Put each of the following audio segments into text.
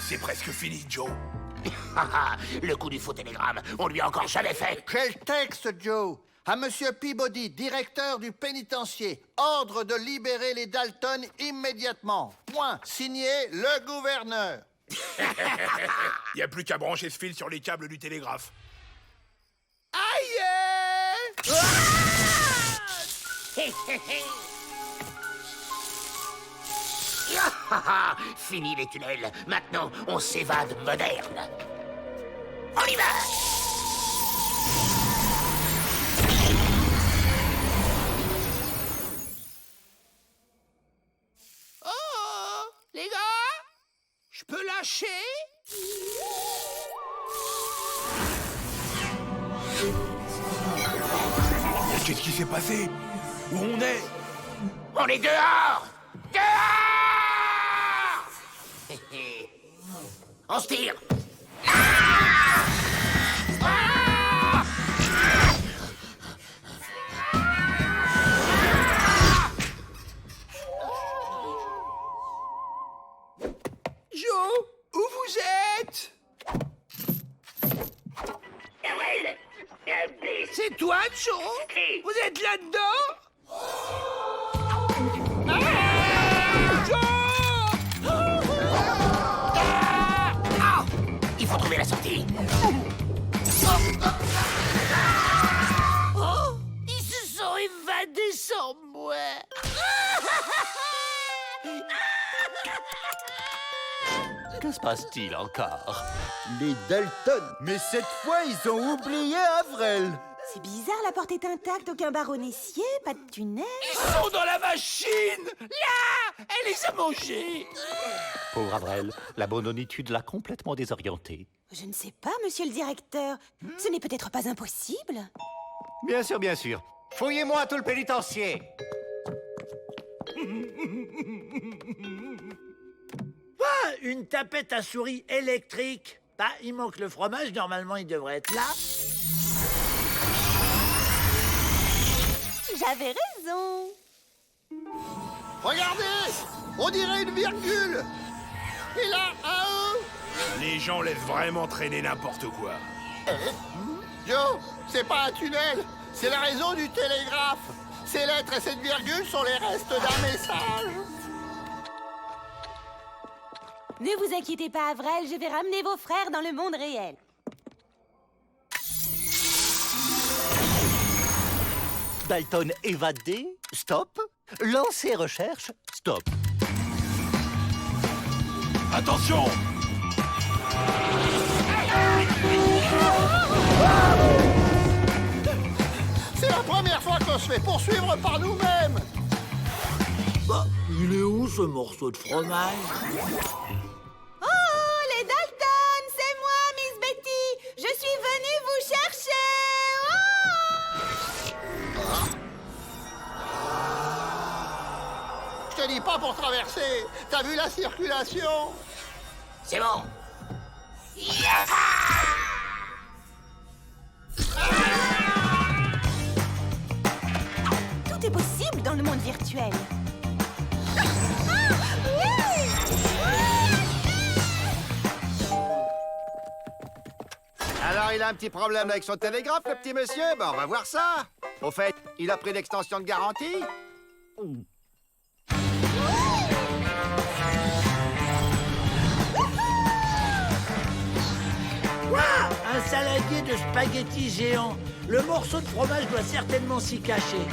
C'est presque fini, Joe. Le coup du faux télégramme, on lui a encore jamais fait. Quel texte, Joe? À Monsieur Peabody, directeur du pénitencier. Ordre de libérer les Dalton immédiatement. Point. Signé le gouverneur. Y a plus qu'à brancher ce fil sur les câbles du télégraphe. Aïe! Fini les tunnels. Maintenant, on s'évade moderne. On y va! Oh, les gars, je peux lâcher? Qu'est-ce qui s'est passé? Où on est? On est dehors! Dehors! On se tire! Joe, où vous êtes? C'est toi, Joe? Vous êtes là-dedans? Il faut trouver la sortie. Oh, ils se sont évadés sans moi. Que se passe-t-il encore? Les Dalton. Mais cette fois, ils ont oublié Avril. C'est bizarre, la porte est intacte, aucun barreau nessier, pas de tunnel. Ils sont dans la machine. Là, elle les a mangés. Pauvre Avrel, la bononitude l'a complètement désorienté. Je ne sais pas, monsieur le directeur. Ce n'est peut-être pas impossible. Bien sûr, bien sûr. Fouillez-moi tout le pénitencier. Ah, une tapette à souris électrique. Bah, il manque le fromage, normalement il devrait être là. J'avais raison. Regardez! On dirait une virgule. Et là, à eux. Les gens laissent vraiment traîner n'importe quoi. Joe, c'est pas un tunnel. C'est la raison du télégraphe. Ces lettres et cette virgule sont les restes d'un message. Ne vous inquiétez pas, Avrel, je vais ramener vos frères dans le monde réel. Dalton évadé? Stop. Lancer recherche? Stop. Attention! C'est la première fois qu'on se fait poursuivre par nous-mêmes. Bah, il est où ce morceau de fromage? Oh, les Dalton, c'est moi, Miss Betty. Je suis venue vous chercher. Je te dis pas pour traverser. T'as vu la circulation? C'est bon. Tout est possible dans le monde virtuel. Alors, il a un petit problème avec son télégraphe, le petit monsieur? Ben, on va voir ça. Au fait, il a pris l'extension de garantie? Ouah, un saladier de spaghettis géant. Le morceau de fromage doit certainement s'y cacher.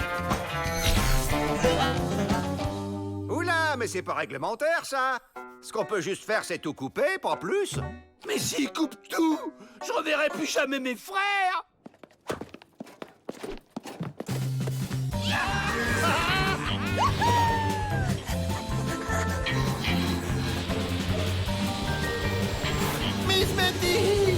Oula, mais c'est pas réglementaire, ça. Ce qu'on peut juste faire, c'est tout couper, pas plus. Mais s'ils coupent tout, je reverrai plus jamais mes frères. Miss Betty!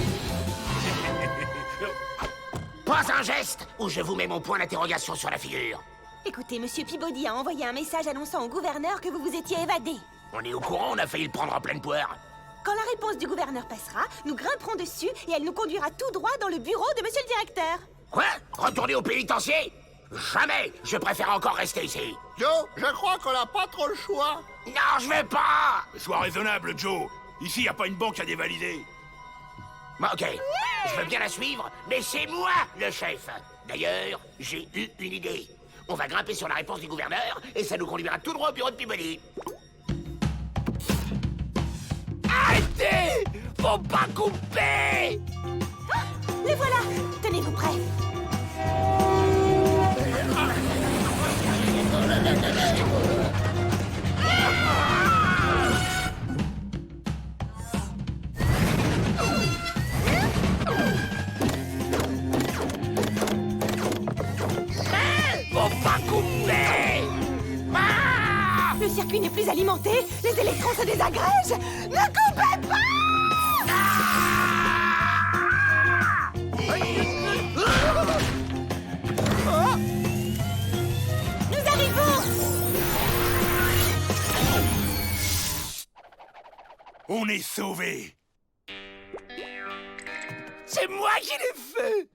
Pas un geste ou je vous mets mon point d'interrogation sur la figure. Écoutez, monsieur Peabody a envoyé un message annonçant au gouverneur que vous vous étiez évadé. On est au courant, on a failli le prendre en pleine poire. Quand la réponse du gouverneur passera, nous grimperons dessus et elle nous conduira tout droit dans le bureau de monsieur le directeur. Quoi? Retourner au pénitencier? Jamais. Je préfère encore rester ici. Joe, je crois qu'on n'a pas trop le choix. Non, je vais pas. Sois raisonnable, Joe. Ici, y a pas une banque à dévalider. Bon, ok. Je veux bien la suivre, mais c'est moi le chef. D'ailleurs, j'ai eu une idée. On va grimper sur la réponse du gouverneur et ça nous conduira tout droit au bureau de Peabody. Arrêtez! Faut pas couper! Les voilà. Tenez-vous prêts. Faut pas couper! Le circuit n'est plus alimenté. Les électrons se désagrègent. Ne coupez pas! Nous arrivons! On est sauvés. C'est moi qui l'ai fait!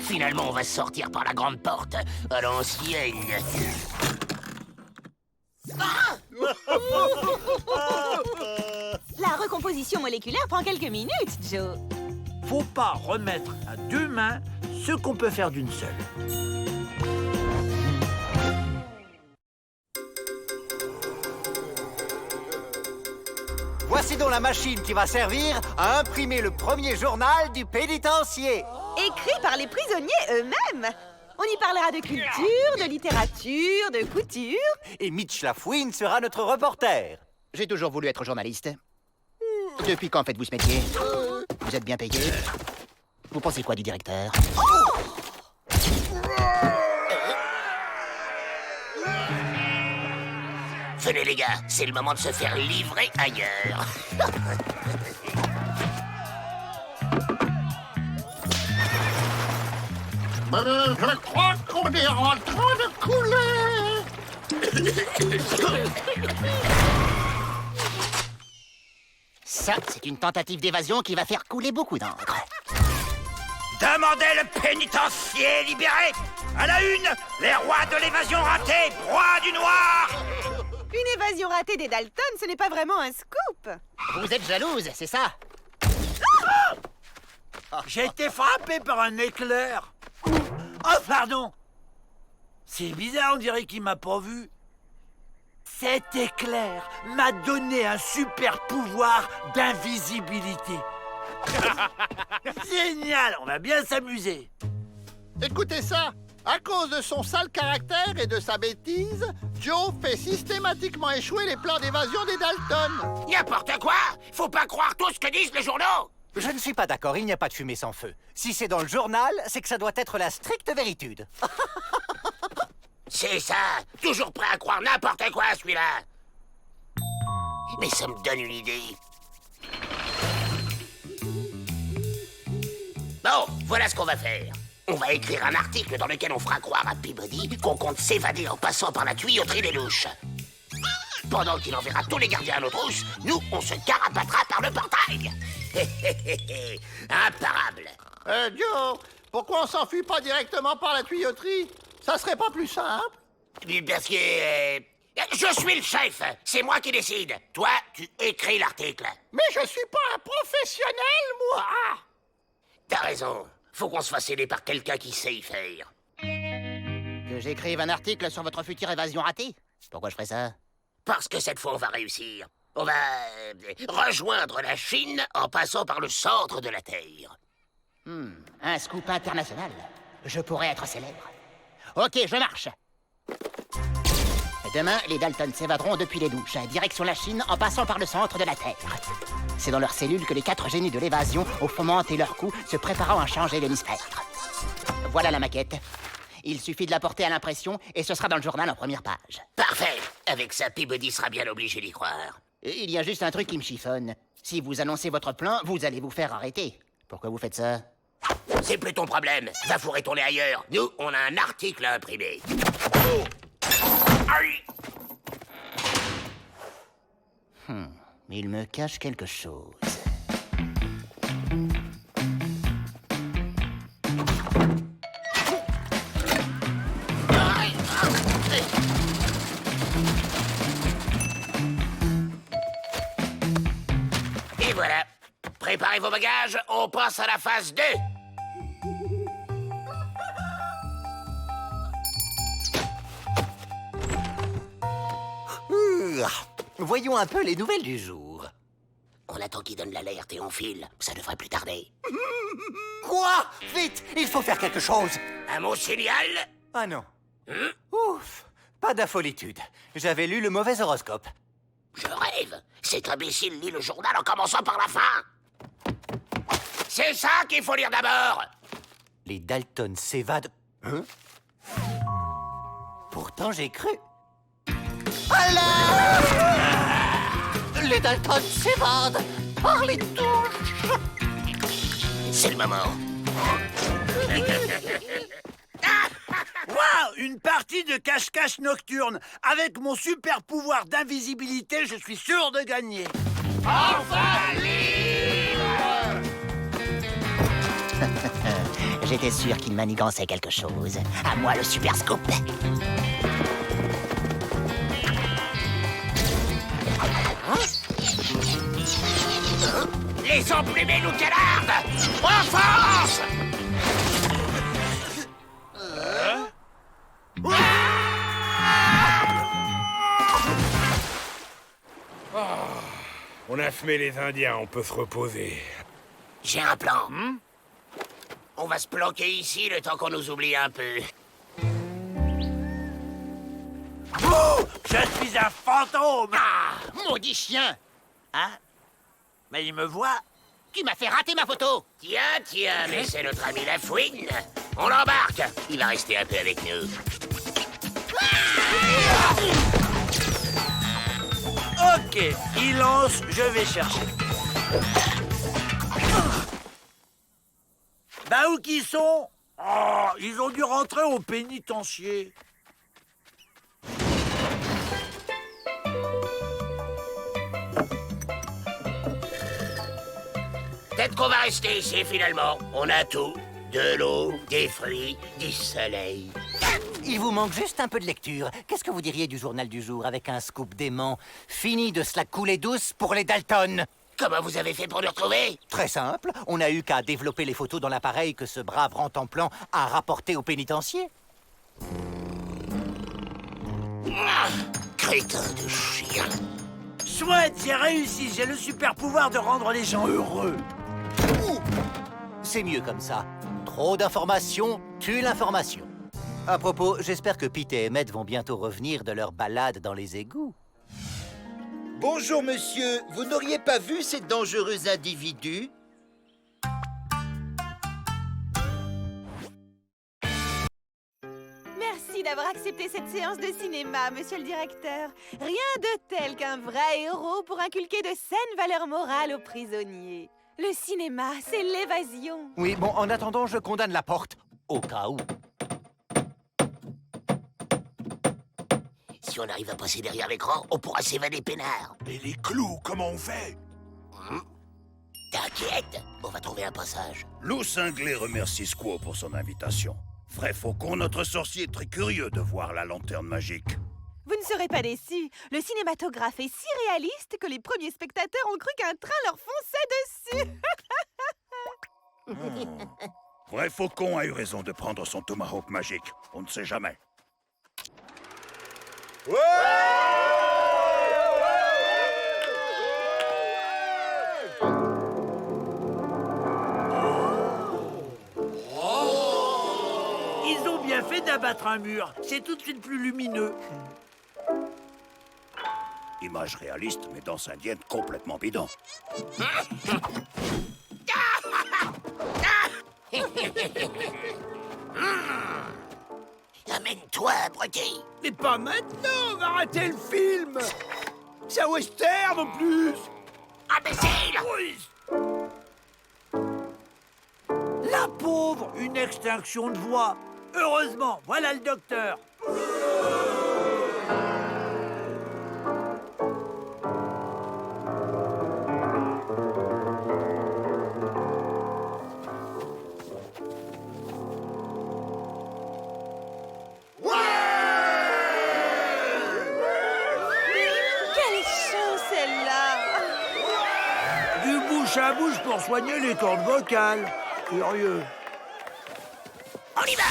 Finalement, on va sortir par la grande porte à l'ancienne. La recomposition moléculaire prend quelques minutes, Joe. Faut pas remettre à deux mains ce qu'on peut faire d'une seule. Voici donc la machine qui va servir à imprimer le premier journal du pénitencier. Écrit par les prisonniers eux-mêmes. On y parlera de culture, de littérature, de couture. Et Mitch Lafouine sera notre reporter. J'ai toujours voulu être journaliste. Depuis quand faites-vous ce métier? Vous êtes bien payé? Vous pensez quoi du directeur? Venez les gars, c'est le moment de se faire livrer ailleurs. Je crois qu'on est en train de couler. Ça, c'est une tentative d'évasion qui va faire couler beaucoup d'encre. Demandez le pénitencier libéré! À la une, les rois de l'évasion ratée, roi du noir! Une évasion ratée des Dalton, ce n'est pas vraiment un scoop. Vous êtes jalouse, c'est ça? J'ai été frappé par un éclair. Oh, pardon. C'est bizarre, on dirait qu'il m'a pas vu. Cet éclair m'a donné un super pouvoir d'invisibilité. Génial, on va bien s'amuser. Écoutez ça. À cause de son sale caractère et de sa bêtise, Joe fait systématiquement échouer les plans d'évasion des Dalton. N'importe quoi! Faut pas croire tout ce que disent les journaux! Je ne suis pas d'accord, il n'y a pas de fumée sans feu. Si c'est dans le journal, c'est que ça doit être la stricte véritude. C'est ça! Toujours prêt à croire n'importe quoi, celui-là! Mais ça me donne une idée. Bon, voilà ce qu'on va faire. On va écrire un article dans lequel on fera croire à Peabody qu'on compte s'évader en passant par la tuyauterie des louches. Pendant qu'il enverra tous les gardiens à nos trousses, nous, on se carapatera par le portail. Imparable. Joe, pourquoi on s'enfuit pas directement par la tuyauterie? Ça serait pas plus simple? Parce que... je suis le chef. C'est moi qui décide. Toi, tu écris l'article. Mais je suis pas un professionnel, moi! T'as raison. Faut qu'on se fasse aider par quelqu'un qui sait y faire. Que j'écrive un article sur votre future évasion ratée? Pourquoi je ferais ça? Parce que cette fois, on va réussir. On va rejoindre la Chine en passant par le centre de la Terre. Un scoop international. Je pourrais être célèbre. Ok, je marche. Demain, les Dalton s'évaderont depuis les douches, direction la Chine en passant par le centre de la Terre. C'est dans leurs cellules que les 4 génies de l'évasion ont fomenté leur coup, se préparant à changer l'hémisphère. Voilà la maquette. Il suffit de la porter à l'impression et ce sera dans le journal en première page. Parfait. Avec ça, Peabody sera bien obligé d'y croire. Et il y a juste un truc qui me chiffonne. Si vous annoncez votre plan, vous allez vous faire arrêter. Pourquoi vous faites ça? C'est plus ton problème. Va fourrer ton nez ailleurs. Nous, on a un article à imprimer. Aïe! Il me cache quelque chose. gage, on passe à la phase 2. Voyons un peu les nouvelles du jour. On attend qu'il donne l'alerte et on file. Ça devrait plus tarder. Quoi? Vite, il faut faire quelque chose. Un mot signal? Ah non. Ouf, pas d'affolitude. J'avais lu le mauvais horoscope. Je rêve. Cet imbécile lit le journal en commençant par la fin. C'est ça qu'il faut lire d'abord. Les Dalton s'évadent. Hein? Pourtant, j'ai cru. Alors les Dalton s'évadent par les touches. C'est le moment. Waouh, une partie de cache-cache nocturne. Avec mon super pouvoir d'invisibilité, je suis sûr de gagner. J'étais sûr qu'il manigançait quelque chose. À moi le super scoop. Les emplumés nous canardent. Enfance! On a fumé les Indiens, on peut se reposer. J'ai un plan. On va se planquer ici le temps qu'on nous oublie un peu. Je suis un fantôme. Maudit chien! Hein? Mais il me voit. Tu m'as fait rater ma photo! Tiens, mais c'est notre ami la fouine. On l'embarque. Il va rester un peu avec nous. Ok, il lance, je vais chercher. Bah où qu'ils sont? Oh, ils ont dû rentrer au pénitencier. Peut-être qu'on va rester ici finalement. On a tout. De l'eau, des fruits, du soleil. Il vous manque juste un peu de lecture. Qu'est-ce que vous diriez du journal du jour avec un scoop dément? Fini de se la couler douce pour les Dalton. Comment vous avez fait pour nous retrouver? Très simple, on n'a eu qu'à développer les photos dans l'appareil que ce brave rentemplant a rapporté au pénitencier. Crétin de chien. Chouette, j'ai réussi. J'ai le super pouvoir de rendre les gens heureux. C'est mieux comme ça. Trop d'informations tue l'information. À propos, j'espère que Pete et Emmett vont bientôt revenir de leur balade dans les égouts. Bonjour, monsieur. Vous n'auriez pas vu ces dangereux individus? Merci d'avoir accepté cette séance de cinéma, monsieur le directeur. Rien de tel qu'un vrai héros pour inculquer de saines valeurs morales aux prisonniers. Le cinéma, c'est l'évasion. Oui, bon, en attendant, je condamne la porte. Au cas où. Si on arrive à passer derrière l'écran, on pourra s'évader peinard. Et les clous, comment on fait? T'inquiète, on va trouver un passage. Loup Cinglé remercie Squaw pour son invitation. Vrai faucon, notre sorcier est très curieux de voir la lanterne magique. Vous ne serez pas déçus. Le cinématographe est si réaliste que les premiers spectateurs ont cru qu'un train leur fonçait dessus. Vrai faucon a eu raison de prendre son tomahawk magique. On ne sait jamais. Ils ont bien fait d'abattre un mur. C'est tout de suite plus lumineux. Image réaliste, mais danse indienne complètement bidon. Amène-toi, abruti. Mais pas maintenant, on va rater le film. C'est un western en plus. Imbécile! La pauvre, une extinction de voix. Heureusement, voilà le docteur. ma bouche pour soigner les cordes vocales. Curieux. On y va!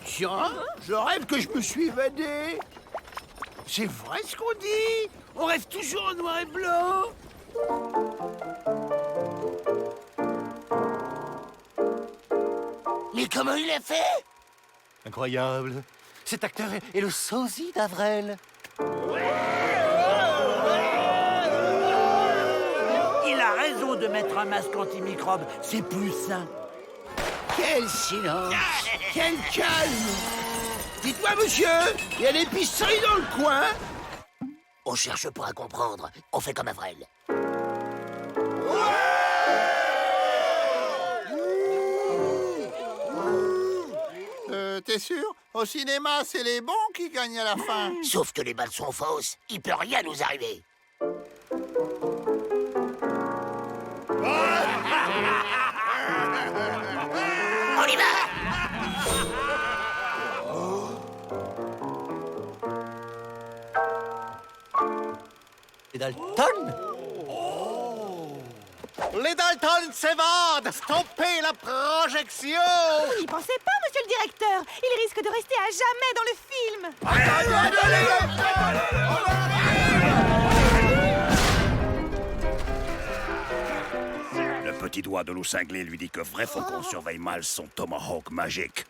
Tiens, je rêve que je me suis évadé. C'est vrai ce qu'on dit. On rêve toujours en noir et blanc. Mais comment il a fait? Incroyable. Cet acteur est le sosie d'Avrel. Il a raison de mettre un masque antimicrobe. C'est plus sain. Quel silence. Quel calme. Dites-moi, monsieur, il y a l'épicerie dans le coin? On cherche pas à comprendre. On fait comme Avrel. T'es sûr? Au cinéma, c'est les bons qui gagnent à la fin. Sauf que les balles sont fausses. Il peut rien nous arriver. On y va! Les Dalton? Les Dalton s'évadent! Stoppez la projection! Vous n'y pensez pas, monsieur le directeur. Il risque de rester à jamais dans le film. Le petit doigt de loup cinglé lui dit que vrai faut qu'on surveille mal son tomahawk magique.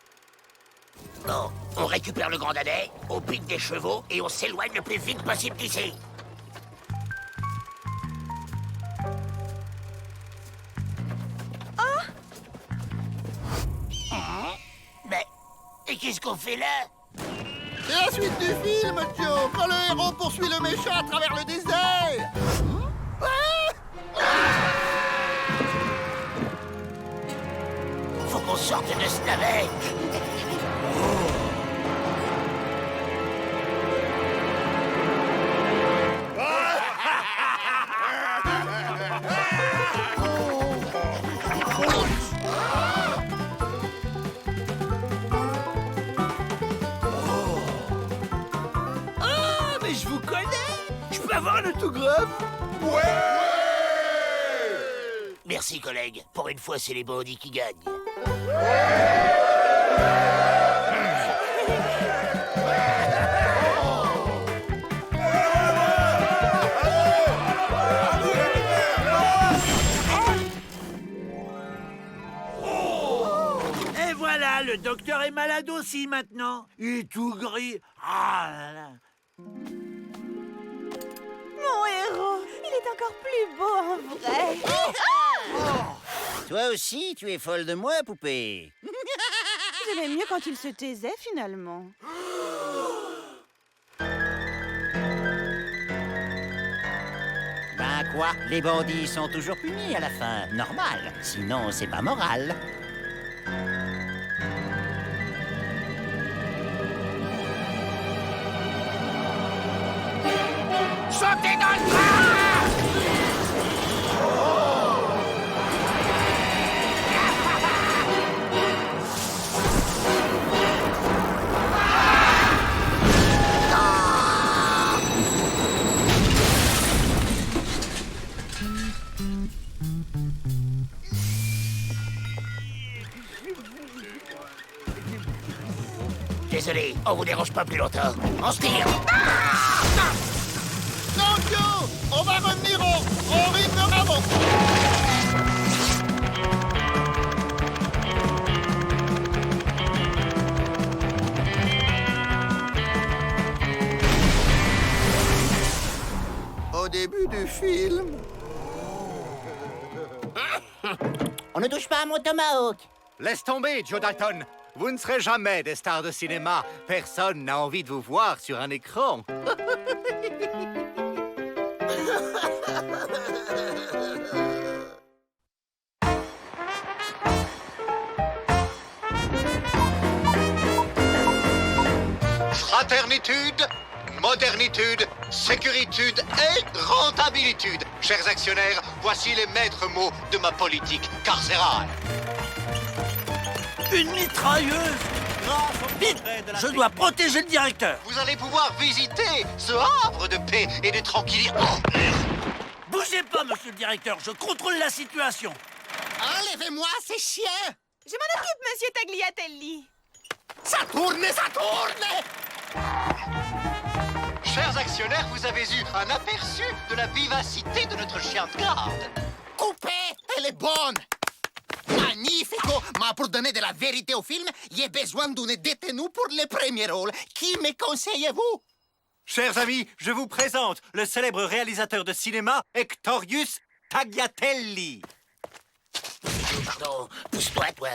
Bon, on récupère le grand dadais, on pique des chevaux et on s'éloigne le plus vite possible d'ici. Mais, et qu'est-ce qu'on fait là? C'est la suite du film, Joe, quand le héros poursuit le méchant à travers le désert. Faut qu'on sorte de ce navet. Ah, mais je vous connais. Je peux avoir un autographe? Merci, collègue. Pour une fois, c'est les bandits qui gagnent. Et voilà, le docteur est malade aussi maintenant. Il est tout gris. Ah là là. Mon héros, il est encore plus beau en vrai. Toi aussi, tu es folle de moi, poupée. J'aimais mieux quand il se taisait finalement. Ben quoi? Les bandits sont toujours punis à la fin. Normal. Sinon, c'est pas moral. Sautez dans le train! Désolé, on vous dérange pas plus longtemps. On se tire. Non, Joe, on va revenir au rythme avant. Au début du film. On ne touche pas à mon tomahawk. Laisse tomber, Joe Dalton. Vous ne serez jamais des stars de cinéma. Personne n'a envie de vous voir sur un écran. Fraternitude, modernitude, sécuritude et rentabilitude. Chers actionnaires, voici les maîtres mots de ma politique carcérale. Une mitrailleuse? grâce au Vite, progrès de la je dois protéger le directeur. Vous allez pouvoir visiter ce havre de paix et de tranquillité. Bougez pas, monsieur le directeur, je contrôle la situation. Enlevez-moi ces chiens! Je m'en occupe, monsieur Tagliatelli. Ça tourne! Chers actionnaires, vous avez eu un aperçu de la vivacité de notre chien de garde. Coupé! Elle est bonne! Magnifico! Mais pour donner de la vérité au film, j'ai besoin d'une détenue pour le premier rôle. Qui me conseillez-vous? Chers amis, je vous présente le célèbre réalisateur de cinéma Hectorius Tagliatelli. Pardon, pousse-toi, toi.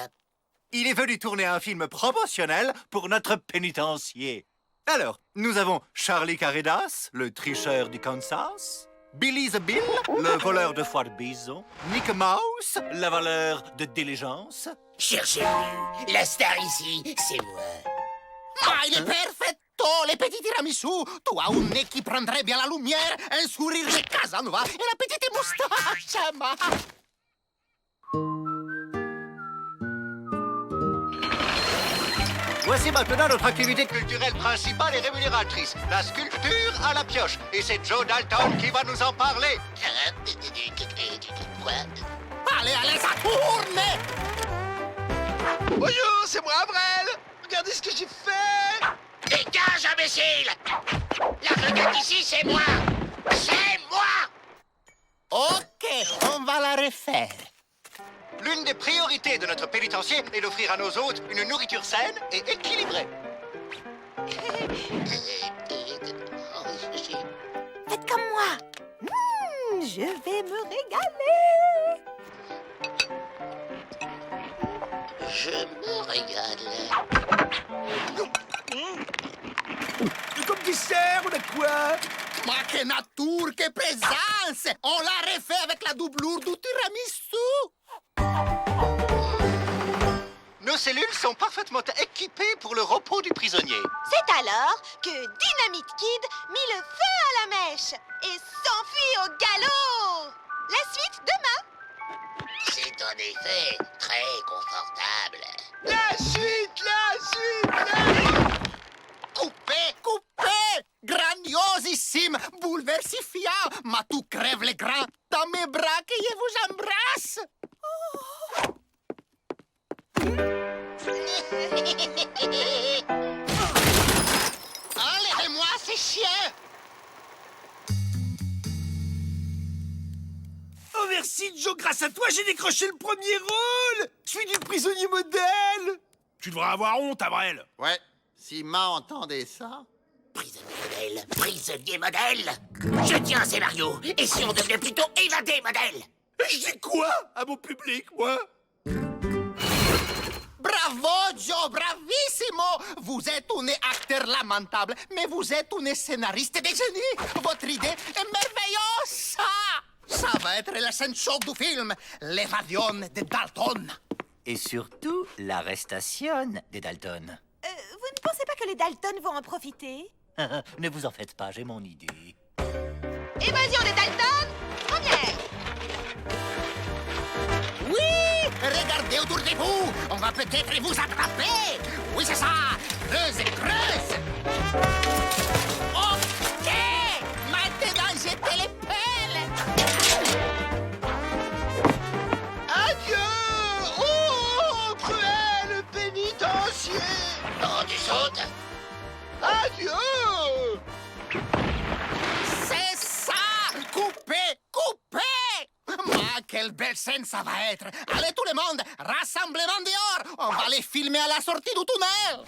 Il est venu tourner un film promotionnel pour notre pénitencier. Alors, nous avons Charlie Caridas, le tricheur du Kansas, Billy the Bill, le voleur de foie de bison, Nick Mouse, l'avaleur de diligence. Cherchez-le. La star ici, c'est moi. Ah, il est perfetto! Les petits tiramisu! Tu as un nez qui prendrait bien la lumière, un sourire de Casanova et la petite moustache! Ma... Voici maintenant notre activité Culturelle principale et rémunératrice, la sculpture à la pioche. Et c'est Joe Dalton qui va nous en parler. Quoi? Allez, ça tourne! Bonjour, c'est moi, Abrel. Regardez ce que j'ai fait. Dégage, imbécile! La vedette ici, c'est moi! C'est moi! Ok, on va la refaire. L'une des priorités de notre pénitencier est d'offrir à nos hôtes une nourriture saine et équilibrée. Faites comme moi. Je vais me régaler. Je me régale. Et comme dessert, on a quoi? Ma que nature, que présence! On l'a refait avec la doublure du tiramisu! Nos cellules sont parfaitement équipées pour le repos du prisonnier. C'est alors que Dynamite Kid mit le feu à la mèche et s'enfuit au galop. La suite demain. C'est en effet très confortable. La suite! Coupé! Grandiosissime! Bouleversifiant! Ma tout crève les grands! Dans mes bras que je vous embrasse! Enlevez-moi ces chiens! Oh merci, Joe, grâce à toi, j'ai décroché le premier rôle. Je suis du prisonnier modèle. Tu devrais avoir honte, Abrel. Ouais, si Ma entendait ça... Prisonnier modèle. Je tiens un scénario. Et si on devenait plutôt évadé modèle? Je dis quoi à mon public, moi? Bravo, Joe! Bravissimo! Vous êtes un acteur lamentable, mais vous êtes un scénariste de génie! Votre idée est merveilleuse! Ça va être la scène chaude du film, l'évasion de Dalton. et surtout l'arrestation des Dalton. Vous ne pensez pas que les Dalton vont en profiter? Ne vous en faites pas, j'ai mon idée. Évasion des Dalton, première! Oui! Regardez autour de vous! On va peut-être vous attraper! Oui, c'est ça! Creuse, creuse! OK! Maintenant, jetez les pelles! Adieu! Oh, cruel pénitencier! Oh, tu sautes? Adieu! C'est ça! Coupez! Coupez! Ah, quelle belle scène ça va être! Allez, tout le monde! Rassemblement dehors! On va les filmer à la sortie du tunnel!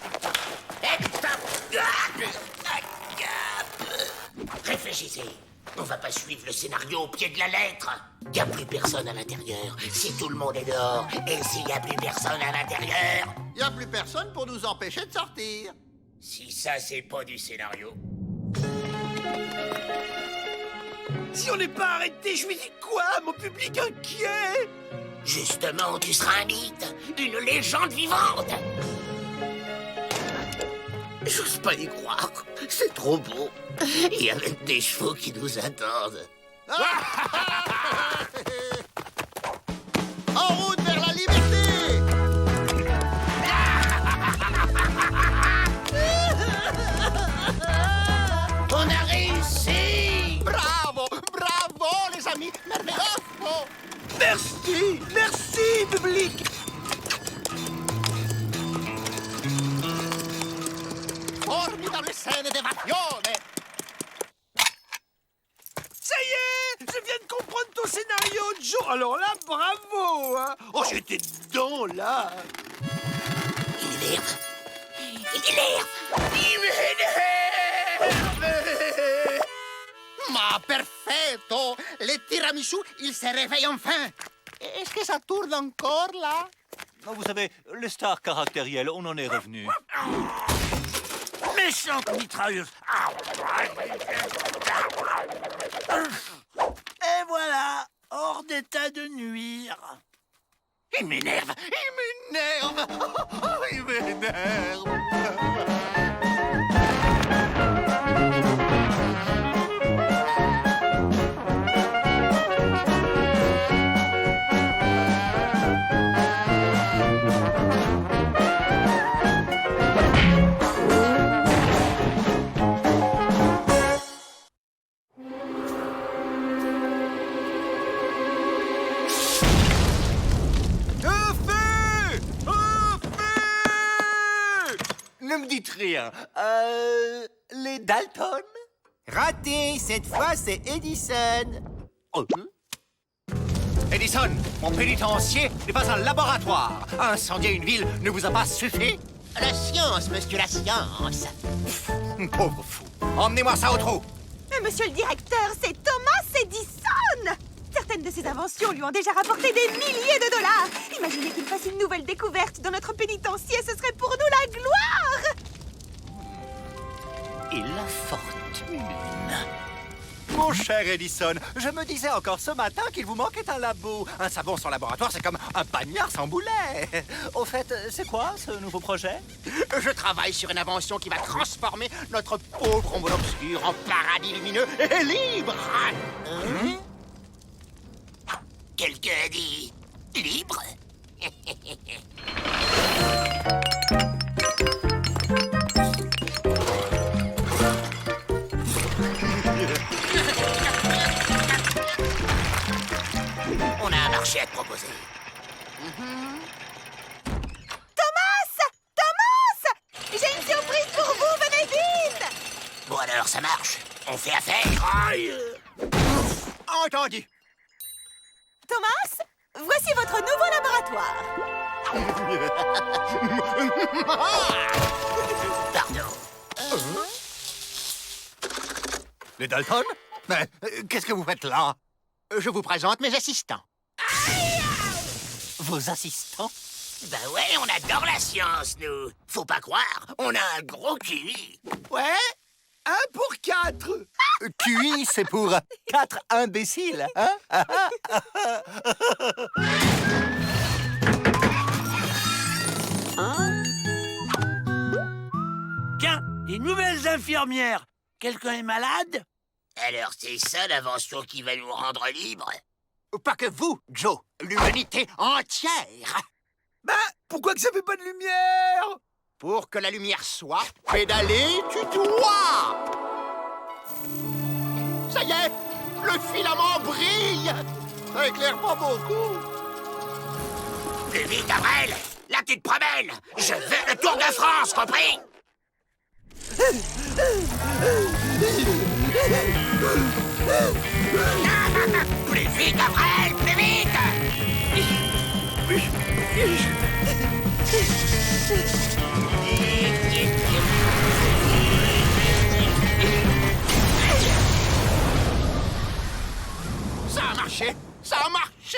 Réfléchissez. On va pas suivre le scénario au pied de la lettre. Y a plus personne à l'intérieur. Si tout le monde est dehors, et s'il y a plus personne à l'intérieur... Y a plus personne pour nous empêcher de sortir. Si ça, c'est pas du scénario. Si on n'est pas arrêté, je lui dis quoi, mon public inquiet? Justement, tu seras un mythe, une légende vivante. J'ose pas y croire. C'est trop beau. Et avec des chevaux qui nous attendent. En route vers la liberté! ami merveilleux. Oh. Merci! Merci, public! Formidable scène d'évasion. Ça y est! Je viens de comprendre ton scénario, Joe! Alors là, bravo! Hein. Oh, j'étais dedans, là! Il m'énerve. Il m'énerve. Il m'énerve. Ma perfetto. Les tiramisu, ils se réveillent enfin. Est-ce que ça tourne encore, là? Non, vous savez, les stars caractérielles, on en est revenu. Méchante mitrailleuse! Et voilà! Hors d'état de nuire! Il m'énerve. Il m'énerve. Il m'énerve. Ne me dites rien. Les Dalton? Raté. Cette fois, c'est Edison. Oh. Edison, mon pénitencier n'est pas un laboratoire. Incendier une ville ne vous a pas suffi? La science, monsieur, la science. Pauvre fou. Emmenez-moi ça au trou. Mais monsieur le directeur, c'est Thomas Edison! Certaines de ses inventions lui ont déjà rapporté des milliers de dollars. Imaginez qu'il fasse une nouvelle découverte dans notre pénitencier, ce serait pour nous la gloire! Et la fortune. Mon cher Edison, je me disais encore ce matin qu'il vous manquait un labo. Un savon sans laboratoire, c'est comme un pagnard sans boulet. Au fait, c'est quoi ce nouveau projet? Je travaille sur une invention qui va transformer notre pauvre ombre obscur en paradis lumineux et libre. Quelqu'un a dit libre. On a un marché à te proposer. Thomas! Thomas! J'ai une surprise pour vous, venez vite! Bon alors, ça marche. On fait affaire. Aïe. Entendu. Thomas, voici votre nouveau laboratoire. Pardon. Les Dalton? Mais qu'est-ce que vous faites là? Je vous présente mes assistants. Vos assistants? Ben ouais, on adore la science, nous. Faut pas croire, on a un gros QI. Ouais? 1 pour 4! QI, c'est pour 4 imbéciles, hein? Tiens, des nouvelles infirmières. Quelqu'un est malade? Alors c'est ça l'invention qui va nous rendre libres? Pas que vous, Joe. L'humanité entière. Ben, pourquoi que ça fait pas de lumière? Pour que la lumière soit, pédaler, tu dois. Ça y est, le filament brille. Ça éclaire pas beaucoup. Plus vite, Avril! Là, tu te promènes! Je veux le Tour de France, compris? Plus vite, Avril! Plus vite! Ça a marché. Ça a marché.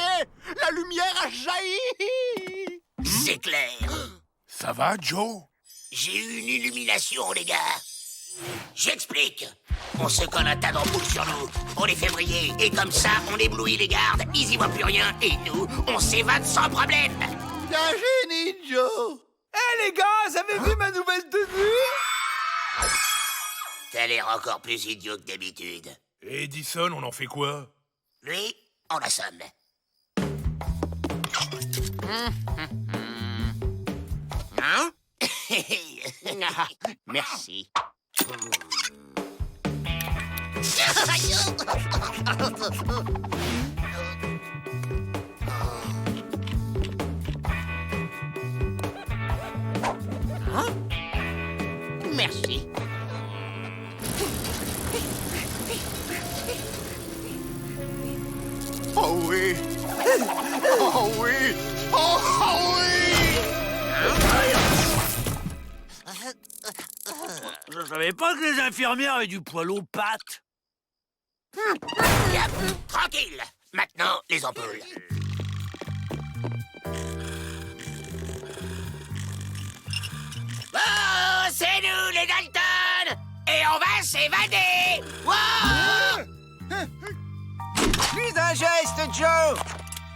La lumière a jailli. C'est clair. Ça va, Joe? J'ai eu une illumination, les gars. J'explique. On se colle un tas d'ampoules sur nous. On les fait briller. Et comme ça, on éblouit les gardes. Ils y voient plus rien. Et nous, on s'évade sans problème. Un génie, Joe. Eh les gars, vous avez vu ma nouvelle tenue? T'as l'air encore plus idiot que d'habitude. Et Edison, on en fait quoi? Lui, on l'assomme. Hein? Merci. Merci. Oh oui! Oh oui! Oh, oui! Je savais pas que les infirmières avaient du poil aux pattes. Tranquille. Maintenant, les ampoules. Oh, c'est nous, les Dalton! Et on va s'évader! Wow! Plus un geste, Joe!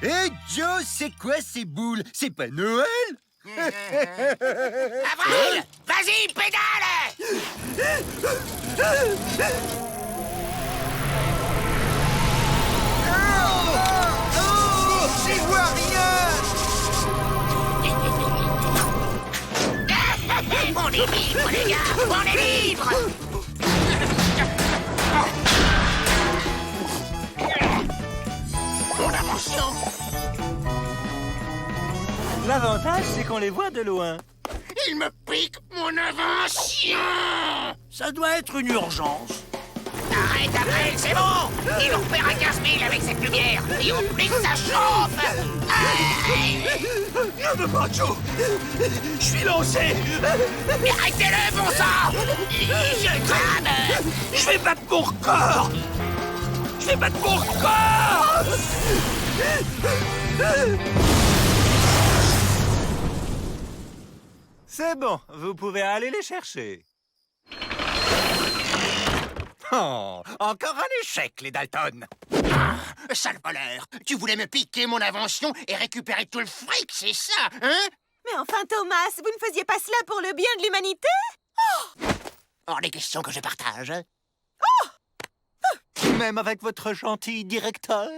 Hé, Joe, c'est quoi ces boules? C'est pas Noël? Avril! Vas-y, pédale! J'y vois rien! On est libre, les gars! On est libre! Mon invention! L'avantage, c'est qu'on les voit de loin. Il me pique mon invention! Ça doit être une urgence. Arrête, Avril, c'est bon! Il nous repère à 15 000 avec cette lumière! Et en plus, ça chauffe! Ne me pas, Joe! Je suis lancé! Mais arrêtez-le, bon sang! Je crame! Je vais battre mon record! Je vais battre mon record! C'est bon, vous pouvez aller les chercher. Oh, encore un échec, les Dalton. Sale voleur! Tu voulais me piquer mon invention et récupérer tout le fric, c'est ça, hein? Mais enfin, Thomas, vous ne faisiez pas cela pour le bien de l'humanité? Hors des questions que je partage. Même avec votre gentil directeur?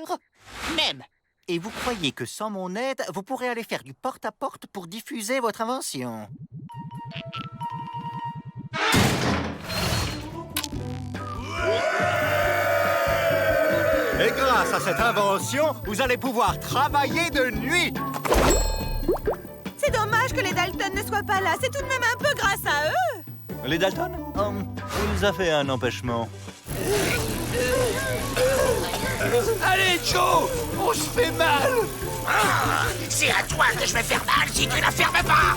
Même. Et vous croyez que sans mon aide, vous pourrez aller faire du porte-à-porte pour diffuser votre invention? Et grâce à cette invention, vous allez pouvoir travailler de nuit. C'est dommage que les Dalton ne soient pas là. C'est tout de même un peu grâce à eux. Les Dalton? On nous a fait un empêchement. Allez, Joe! On se fait mal! C'est à toi que je vais faire mal si tu la fermes pas!